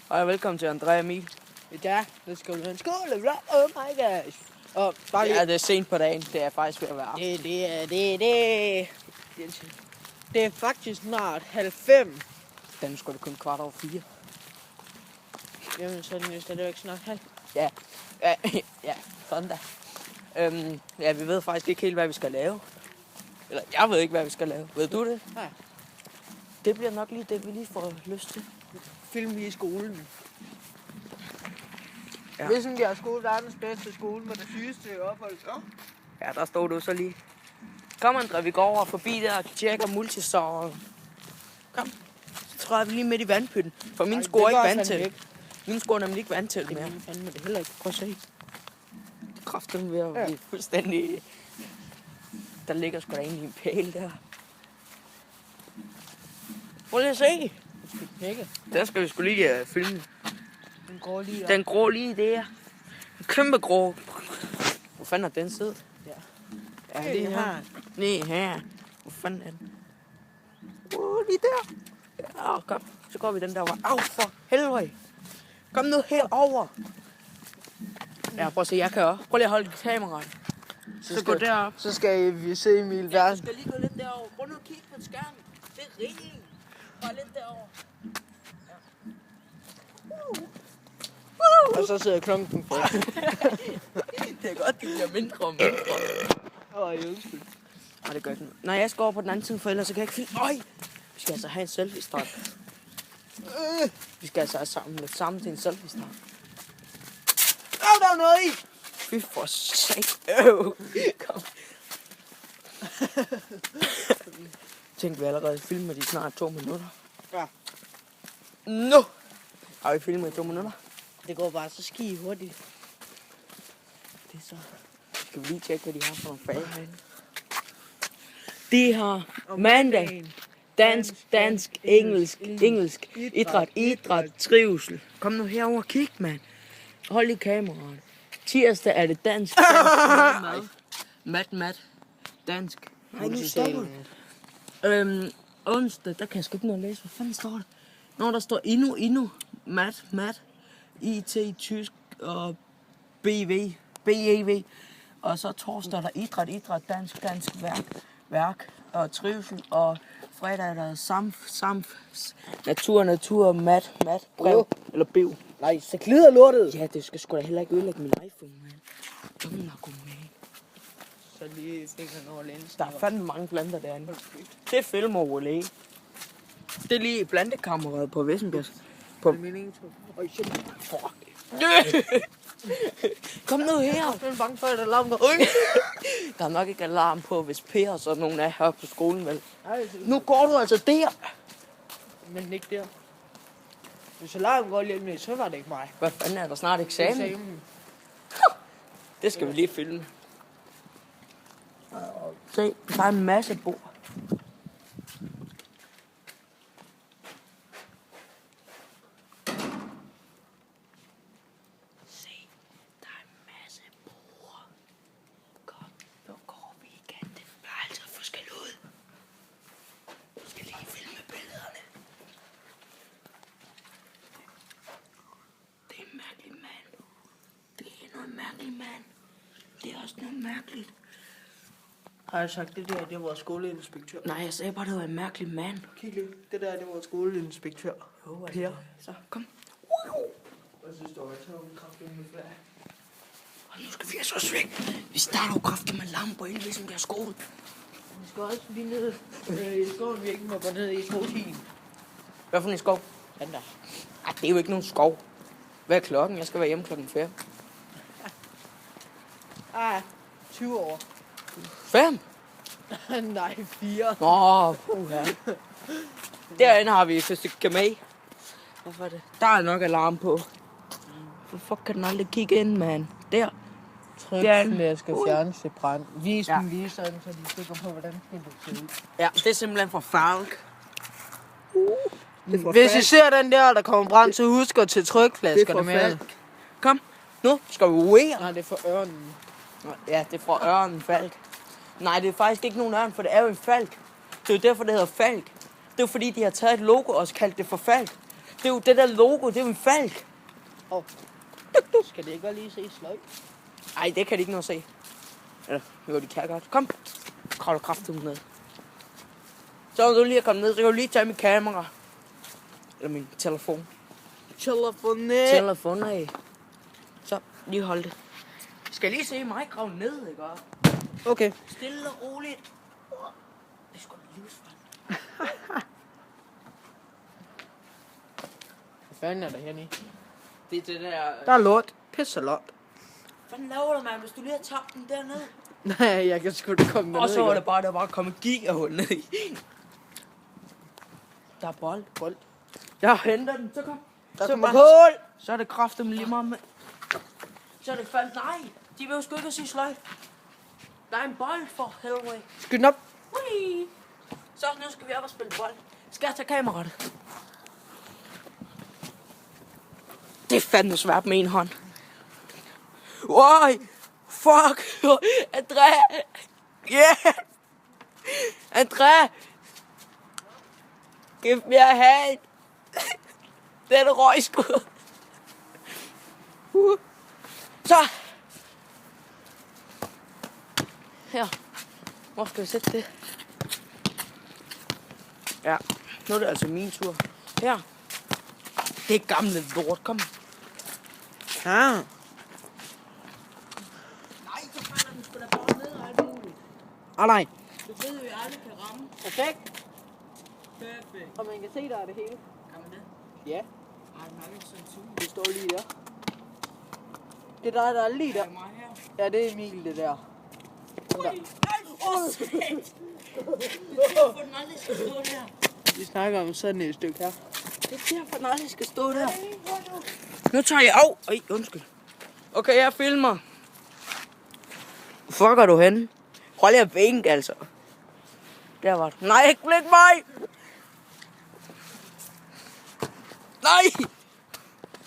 Hej, velkommen til Andrea Emil. Ja, det skal vi en skål. Oh my gosh. Og bare lige... Ja, det er sent på dagen. Det er faktisk ved at være. Det er faktisk snart 90. Den skulle det kun 4:15. Jamen, så er det jo ikke snart halv. Ja, sådan da. Ja, vi ved faktisk ikke helt, hvad vi skal lave. Eller, jeg ved ikke, hvad vi skal lave. Ved du det? Nej. Det bliver nok lige det, vi lige får lyst til. Film i skolen. Ja. Hvis vi har skole, verdens bedste skole med det sygeste ophold. Ja, der stod du så lige. Kom, Andrea, vi går over forbi der og tjekker multisår. Kom. Så træder vi lige midt i vandpytten. For mine sko er ikke vant til. Mine sko er nemlig ikke vant til mere. Men det heller ikke. Prøv at se. Kraften ved at blive fuldstændig... Der ligger sgu da egentlig en pæl der. Prøv lige at se. Ikke? Der skal vi sgu lige filme. Den går lige der. Den grå lige der. En kæmpe grå. Hvor fanden er den siddet? Ja, lige her. Lige her. Hvor fanden er den? Lige der. Ja, kom. Så går vi den der over. Au, for helvede. Kom nu herover. Ja, prøv at se, jeg kan også. Prøv lige at holde kameraet. Så gå derop. Så skal vi se Emil Ja, verden. du skal lige gå lidt derover. Prøv nu at kigge på skærmen. Det er rigeligt. Bare lidt derover. Og så sidder klunken på. Det er godt, det bliver mindre og mindre. Undskyld. Nej, det gør ikke noget. Nej, jeg skal over på den anden side, for ellers så kan jeg ikke filme. Øj! Vi skal altså have en selfie-start. Vi skal altså have sammen til en selfie-start. Der er noget i! Fy for sat. Kom. Tænk, vi allerede filmer de snart 2 minutter. Ja. Nå! Har vi filmet i 2 minutter? Det går bare så ski hurtigt. Det er så... Skal vi lige tjekke, hvad de har for nogle fag herinde? De har mandag, dansk, engelsk, idræt, trivsel. Kom nu herover og kig, mand. Hold i kameraet. Tirsdag er det dansk, mad, dansk. Nej, nu stopper det. Onsdag, der kan jeg sgu ikke nå at læse. Hvad fanden står der? Når der står endnu, mat, IT, tysk og BEV. Og så torsdag er der idræt, dansk, værk og trivsel. Og fredag er der natur, mat, brev eller bev. Nej, så glider lortet. Ja, det skal sgu da heller ikke ødelægge min iPhone, mand. Dumme narkoman. Så lige fik han over linsen. Der er fandme mange planter derinde. Det er film over læge. Det er lige plantekammeret på Vissenbjerg. På... Fuck. Kom nu her. Jeg er bange for, at alarm går. Der er nok ikke alarm på, hvis Per og sådan nogen er her på skolen, vel? Nu går du altså der. Men ikke der. Hvis alarmen går lige med, så var det ikke mig. Hvad fanden er der snart eksamen? Det skal vi lige filme. Se, der er en masse bord. Se, der er en masse bord. Kom, nu går vi igen. Det er altid for skal ud. Du skal lige filme billederne. Det er en mærkelig mand. Det er noget mærkeligt, mand. Det er også noget mærkeligt. Har jeg sagt, det der, det var skoleinspektør? Nej, jeg sagde bare, det var en mærkelig mand. Kig lige, det der, det var skoleinspektør. Jo, Per. Så, kom. Hvad synes du, jeg tager en kraft med flag? Og nu skal vi altså sving. Vi starter jo kraftigt med lamper inden ligesom der skole. Vi skal også lige ned i skoven, vi ikke må gå ned i skovtiden. Hvad for en skov? Den der. Ej, det er jo ikke nogen skov. Hvad er klokken? Jeg skal være hjemme 5:00. 20 år. 5? Nej, 4. Nå, puha. Derinde har vi fysik med. Hvorfor er det? Der er nok alarm på. Hvorfor kan den aldrig kigge ind, mand? Der. Trykflæske, fjernsebrand. Vis dem lige sådan, så de er sikre på, hvordan det ser ud. Ja, det er simpelthen fra Falk. Hvis I ser den der kommer brand, så husk at til trykflaskerne Det er fra med. Falk. Kom, nu skal vi uære. Nej, det er for ørnen. Ja, det er fra ørnen Falk. Nej, det er faktisk ikke nogen ørn, for det er jo en falk. Det er jo derfor, det hedder Falk. Det er jo fordi, de har taget et logo og kaldt det for Falk. Det er jo det der logo, det er jo en falk. Skal det ikke godt lige se sløj? Ej, det kan de ikke nå at se. Eller, jo, de kan godt. Kom. Kravler kraftigt ned. Så når du lige er kommet ned, så kan du lige tage mit kamera. Eller min telefon. Telefon af. Så, lige hold det. Skal lige se mig grave ned, ikke? Okay. Stille og roligt. Det er sgu da livsfarligt. Hvad fanden er der herne i? Det er det der... Der er lort. Pisse lort. Hvad laver du, mand, hvis du lige har tabt den dernede? Nej, jeg kan sgu da komme derned. Og så var det bare, der var kommet gigahul ned i. Der er bold. Jeg henter den, så kom. Der så kommer kål. Så er det kraftigt lige meget med. Så er det faldt. Nej, de vil jo sgu ikke at sige sløjt. Der er en bold for helvede. Skynd den op. Ui. Så nu skal vi op og spille bold. Skal jeg tage kameraet? Det er fandme svært med en hånd. Oj, fuck, Andrea. Yeah. Andrea. Giv me a hand. Den røg sgu. Så. Her. Hvor skal vi sætte det? Ja, nu er det altså min tur. Her. Det er gamle lort, kom. Ja. Nej, så falder den sgu da bare ned og alt muligt. Nej. Du ved jo, jeg aldrig kan ramme. Perfekt. Perfekt. Og man kan se, der er det hele. Kan man det? Ja. Ej, den har ikke sådan en Det står lige der. Det der er lige der. mig her. Ja, det er Emil, det der. Ui, nej, for sent. Det er derfor, den aldrig skal stå der. Vi snakker om sådan et stykke her. Det er derfor, den aldrig skal stå der. Nu tager jeg af. Ej, undskyld. Okay, jeg filmer. Hvor fucker du henne? Hold jer bænk, altså. Der var det. Nej, ikke blik mig! Nej!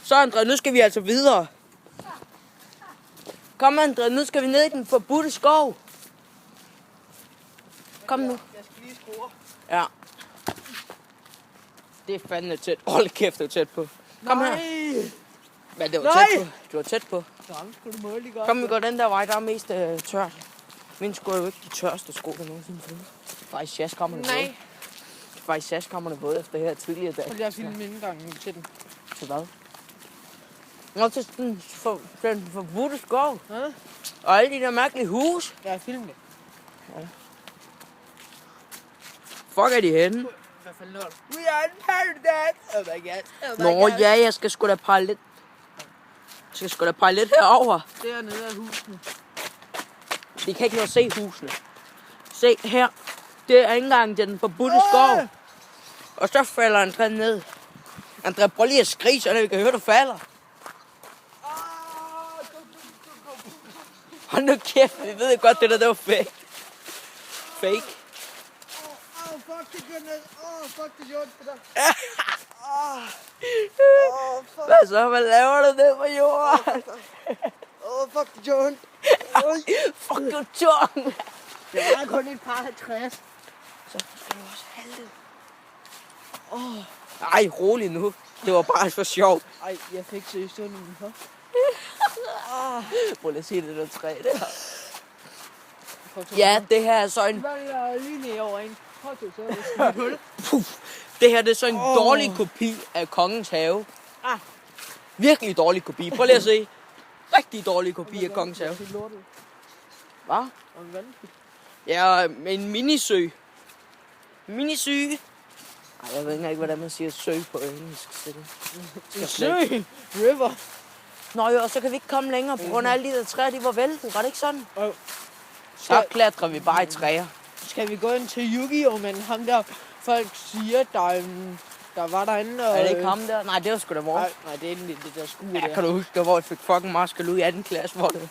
Så, André, nu skal vi altså videre. Kom, André, nu skal vi ned i den forbudte skov. Kom nu. Jeg skal lige skrue. Ja. Det er fandme tæt. Hold kæft, det er tæt på. Kom her. Men det var tæt på. Du var tæt på. Kom, vi går den der vej, der er mest tørt. Min sko er jo ikke de tørste sko, der nogensinde findes. Faktisk jazzkammerne våde. Nej. Faktisk jazzkammerne våde efter her tidligere dag. Prøv lige at filme indgangen til den. Til hvad? Nå, til den forbudte skov. Ja? Og alle de der mærkelige hus. Jeg filmer det. Fuck er de henne? Hvad fanden lort? We are in paradise. Oh my god. Nå ja, jeg skal sgu da pege lidt. Jeg skal sgu da pege lidt herover. Dernede er husene. De kan ikke nå at se husene. Se her. Det er indgangen til den forbudte skov. Og så falder André ned. André, prøv lige at skrige, så vi kan høre, du falder. Hold nu kæft, vi ved godt, det der var fake. Fake. Fuck the goodness. Fuck the jord. Hvad så? Hvad laver du ned på jorden? Fuck the jord. Fuck you, John. Det var kun et par 50. Så skal du også halte. Ej, rolig nu. Det var bare for sjov. Ej, jeg fik seriøst under min hofte. Prøv lige at se det der træ der. Ja, det her er så en... Hvad er der lige ned over en? Det her det er så en dårlig kopi af Kongens Have. Virkelig dårlig kopi. Prøv lige at se. Rigtig dårlig kopi af Kongens Have. Hvad? Ja, en minisø. Minisø. Ej, jeg ved ikke, hvordan man siger sø på engelsk. Sø! River! Nå jo, og så kan vi ikke komme længere, på grund af alle de der træer, de var væltet. Var det ikke sådan? Oh. Så klatrer vi bare i træer. Skal vi gå ind til Yu-Gi-Oh! Men ham der, folk siger, der var derinde. Og... Er det ikke ham der? Nej, det var sgu da vores. Nej, det er egentlig det der skue Ja, der. kan du huske, hvor jeg fik fucking meget skal ud i 18. klasse, hvor det...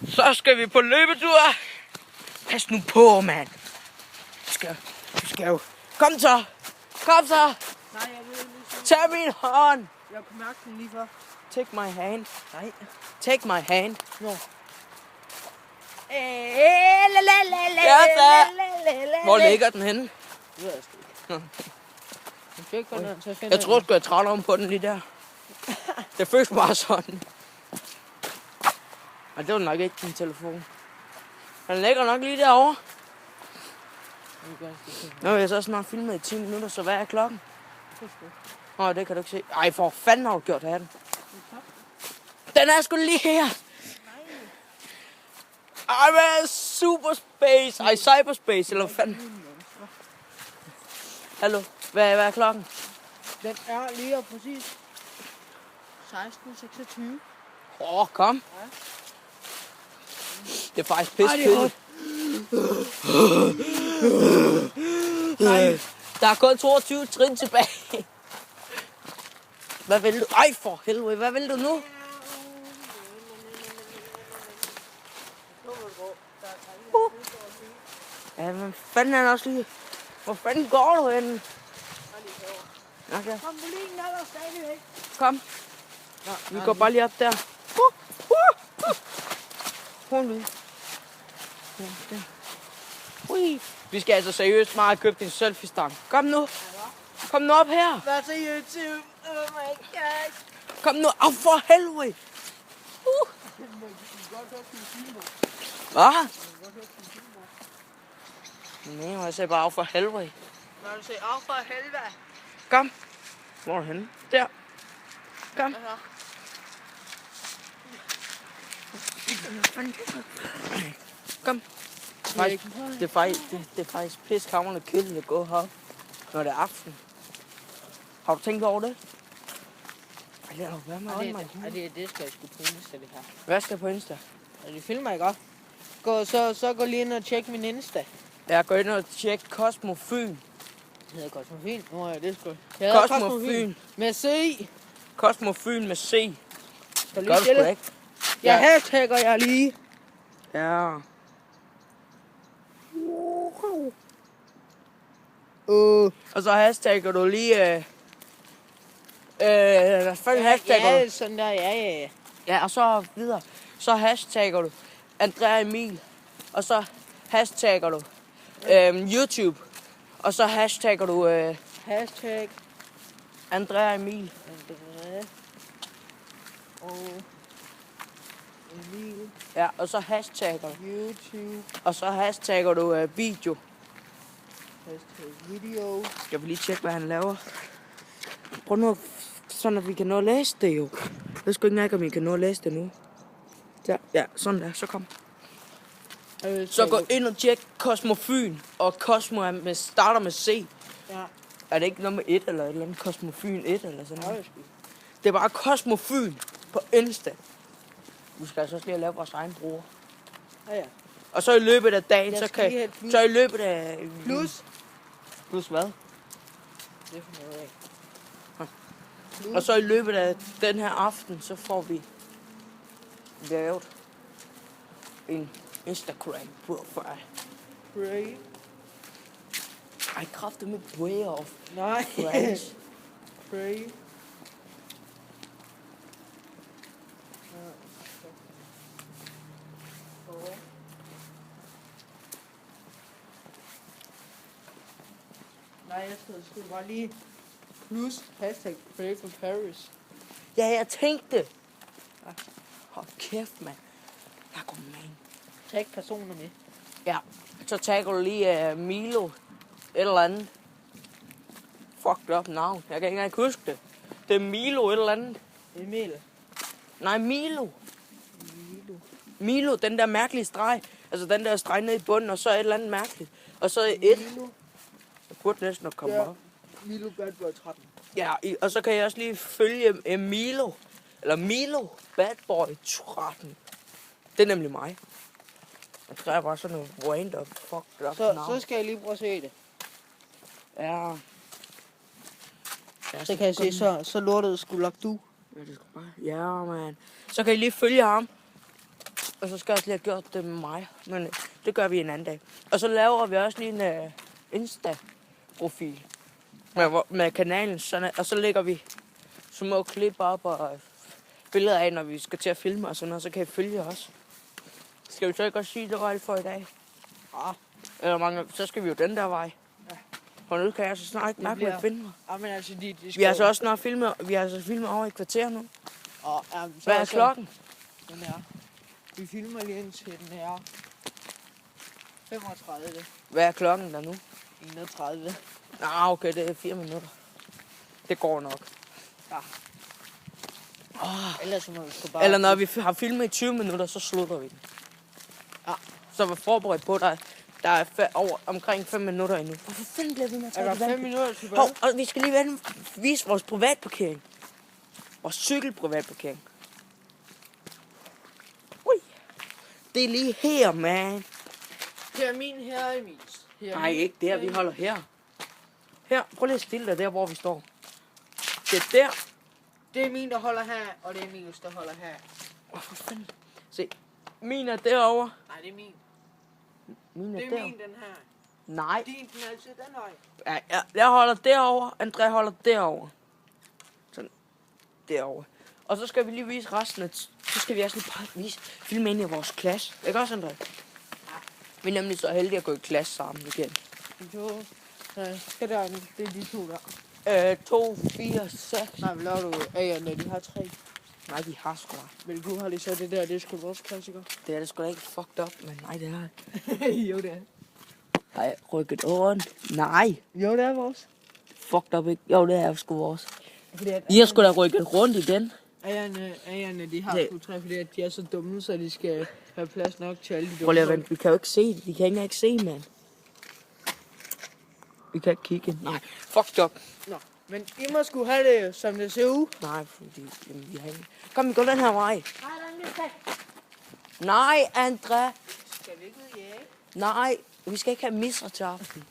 Så skal vi på løbetur. Pas nu på, mand. Du skal jo... Kom så. Kom så. Nej, jeg ved lige Tag min hånd. Jeg kunne mærke den lige før. Take my hand. Nej. Take my hand. Nå. Ja, så. Hvor ligger den henne? Det ved jeg sgu ikke. Jeg fik gå ned, så jeg finder Jeg tror sgu, jeg træder om på den lige der. Det føles bare sådan. Og det var nok ikke din telefon. Den ligger nok lige derovre. Nu har jeg så snart filmet i 10 minutter, så hvad er klokken? Nå, det kan du ikke se. Ej, for fanden har du gjort af den? Den er sgu lige her. Ej, hvad er superspace? Ej, cyberspace, eller hvad fanden? Hallo, hvad er klokken? Den er lige og præcis 16:26. Kom. Ja. Det er faktisk pisse kedeligt. Der er kun 22 trin tilbage. Hvad vil du? Ej, for helvede, hvad vil du nu? Ja, men fanden er han også lige... Hvor fanden går du hen? Okay. Trampolinen er der stadigvæk. Kom. Vi går bare lige op der. Hun vil. Ja, der. Ui. Vi skal altså seriøst meget købe en selfie-stang. Kom nu. Kom nu op her. Hvad til YouTube? Oh my god. Kom nu op for helvede. Hvad? Nej, jeg sagde bare af for helvede. Når du siger af for helvede. Kom. Hvor er du henne? Der. Kom. Kom. Det er faktisk pissehammerende kedeligt at gå her, når det er aften. Har du tænkt over det? Ej, lad være med øjne, mig. Det skal jeg sgu på Insta, det her. Hvad skal på Insta? Det filmer ikke op. Så gå lige ind og tjek min Insta. Jeg går ind og tjekke Cosmo Fyn. Det hedder Cosmo Fyn. Nå ja, det skal Cosmo Fyn. Med C. Cosmo Fyn med C. Skal Gør du sgu da ikke? Jeg hashtagger jeg lige. Ja. Og så hashtagger du lige... hvad fanden hashtagger du? Ja, sådan der, ja. Ja, og så videre. Så hashtagger du Andrea Emil. Og så hashtagger du YouTube. Og så hashtagger du Hashtag Andrea Emil. Andrea og Emil. Ja, og så hashtagger du. YouTube. Og så hashtagger du video. Hashtag video. Jeg vil lige tjekke, hvad han laver. Prøv nu, sådan at vi kan nå at læse det jo. Jeg ved sgu ikke engang, om I kan nå at læse det nu. Ja, sådan der. Så kom. Så gå ind og tjek Cosmo Fyn. Og Cosmo starter med C. Ja. Er det ikke nummer 1 eller et eller andet? Cosmo Fyn 1 eller sådan noget? Det er bare Cosmo Fyn på Insta. Vi skal altså også lige have lavet vores egen bruger. Ja. Og så i løbet af dagen, så i løbet af... Plus. Plus hvad? Det er for noget af. Og så i løbet af den her aften, så får vi lavet en Instagram profile. Great. Ej, kræfter med way off. Nej. Friends. Great. Nej, jeg skulle bare lige plus hashtag pray for Paris. Ja, jeg tænkte. Hold kæft, mand. Jeg går med. Tag personer med. Ja, så tagger du lige Milo. Et eller andet. Fucked up navn. Jeg kan ikke engang huske det. Det er Milo et eller andet. Emil. Nej, Milo. Milo, den der mærkelige streg. Altså den der streg ned i bunden, og så et eller andet mærkeligt. Og så et. Milo. Jeg burde næsten at komme op. Milo Bad Boy 13. Ja, og så kan jeg også lige følge Milo. Eller Milo Bad Boy 13. Det er nemlig mig. Jeg tror bare sådan noget random fucked up navn. Så skal jeg lige prøve at se det. Ja. Så kan jeg se, så lortet skulle lagt du. Ja, det skal bare. Ja, man. Så kan I lige følge ham. Og så skal jeg også lige have gjort det med mig. Men det gør vi en anden dag. Og så laver vi også lige en Insta-profil. Med kanalen. Sådan, og så lægger vi små klip op og billeder af, når vi skal til at filme og sådan noget. Så kan I følge os. Skal vi så ikke også sige, det var alt for i dag? Ja. Eller mange, så skal vi jo den der vej. Ja. For nu kan jeg så snart ikke mærke, hvor jeg finder mig. Ja, men altså, de skal Vi har så også snart filmet, over et kvarter nu. Og, så Hvad er klokken? Den er. Vi filmer lige indtil den er 35. Hvad er klokken der nu? 31. Okay, det er 4 minutter. Det går nok. Ja. Ellers må vi sgu bare... Eller når vi har filmet i 20 minutter, så slutter vi den. Ja. Så var forberedt på, der er omkring 5 minutter endnu. Hvorfor fanden bliver vi med at Er der 5 minutter tilbage? Hov, og vi skal lige vise vores privatparkering. Vores cykelprivatparkering. Ui. Det er lige her, man. Her er min, her er Emils. Nej, ikke der. Vi holder her. Her, prøv lige at stille dig der, hvor vi står. Det er der. Det er min, der holder her, og det er Emils, der holder her. Hvorfor fanden? Se, min er derovre. Nej, det er min. Min er Det er derovre. min, den her. Nej. Din, den er altid den høj. Ja, jeg holder derovre. André holder derovre. Sådan. Derovre. Og så skal vi lige vise resten af... Så skal vi også lige filme ind i vores klasse. Ikke også, André? Ja. Vi er nemlig så heldige at gå i klasse sammen igen. Jo. Skal der, det er de to der. 2, 4, 6. Nej, hvad laver du? A'erne, de har 3. Nej, de har sgu da. Men du har lige så det der, det er sgu vores klassiker. Det er det sgu da ikke fucked up, men nej, det er... Jo, det er. Nej, rykket rundt. Nej. Jo, det er vores. Fucked up ikke. Jo, det er sgu vores. Fordi at I har sgu da rykket rundt igen. A'erne, de har sgu 3, fordi at de er så dumme, så de skal have plads nok til alle de dumme. Prøv lige at vente. Vi kan jo ikke se det. Vi kan ikke se, mand. Vi kan ikke kigge. Nej, fucked up. Nå, men I må sgu have det, som det ser ud. Nej, fordi jamen, vi har ikke... Kom, vi går den her vej. Nej, André. Skal vi ikke ud, ja? Nej, vi skal ikke have misser til aften.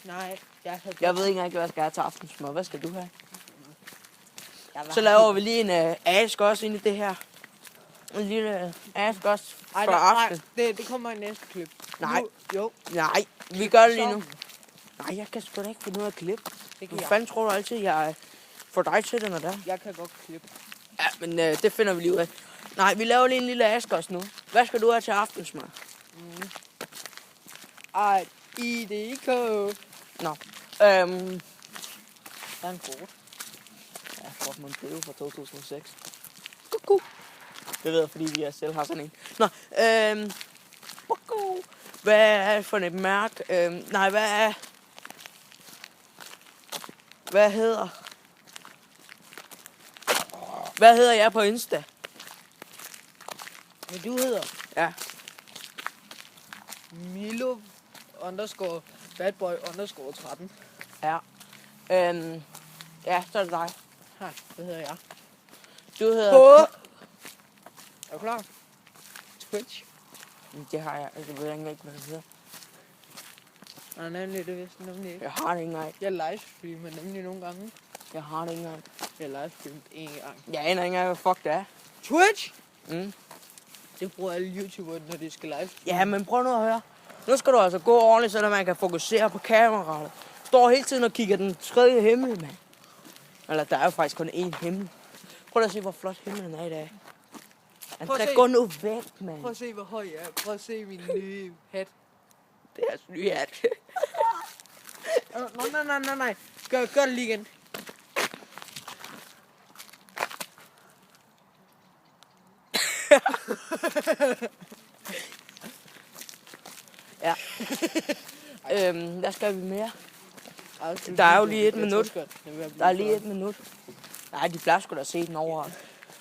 Nej, Jeg ved ikke engang, hvad jeg skal have til aftensmad. Hvad skal du have? Så laver vi lige en ask også ind i det her. En lille ask også for aften. Nej, det kommer i næste klip. Nej. Nu, jo. Nej, vi gør det lige nu. Nej, jeg kan sgu da ikke finde ud af at klippe. Det kan Hvad jeg. fanden tror du altid, jeg får dig til det med det? Jeg kan godt klippe. Ja, men det finder vi lige ud af. Nej, vi laver lige en lille ask også nu. Hvad skal du have til aftensmad? Ej, IDK. Nå. Der er en kort. Ja, Ford Mondeo fra 2006. Kuku. Det ved jeg, fordi vi selv har sådan en. Nå, kuku. Hvad er det for et mærke? Nej, hvad hedder jeg på Insta? Men du hedder Ja. Milo _ badboy _ 13. Ja. Ja, så er det dig. Hej, hvad hedder jeg? Du hedder... Er du klar? Twitch. Det har jeg. Jeg ved ikke, hvad det hedder. Nej, nemlig, det vidste nemlig ikke. Jeg har det ikke engang. Jeg livestreamer nemlig nogle gange. Jeg har det ikke engang. Jeg livestreamet en gang. Jeg aner ikke engang, hvad fuck det er. Twitch? Mm. Det bruger alle YouTubere, når de skal livestreame. Ja, men prøv nu at høre. Nu skal du altså gå ordentligt, så man kan fokusere på kameraet. Står hele tiden og kigger den tredje himmel, mand. Eller der er jo faktisk kun én himmel. Prøv at se, hvor flot himlen er i dag. André, gå nu væk, mand. Prøv at se, hvor høj jeg er. Prøv at se min nye hat. Det er sådan nye hat. Nej. Gør det lige igen. Ja. Hvad skal vi mere? Der er jo lige 1 minut. Der er lige 1 minut. Nej, de plejer sgu da at se den over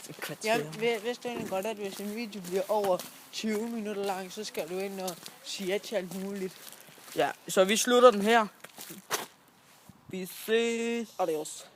et kvarter. Jeg vidste egentlig godt, at hvis en video bliver over 20 minutter lang, så skal du ind og sige ja til alt muligt. Ja, så vi slutter den her. Vi ses. Adios.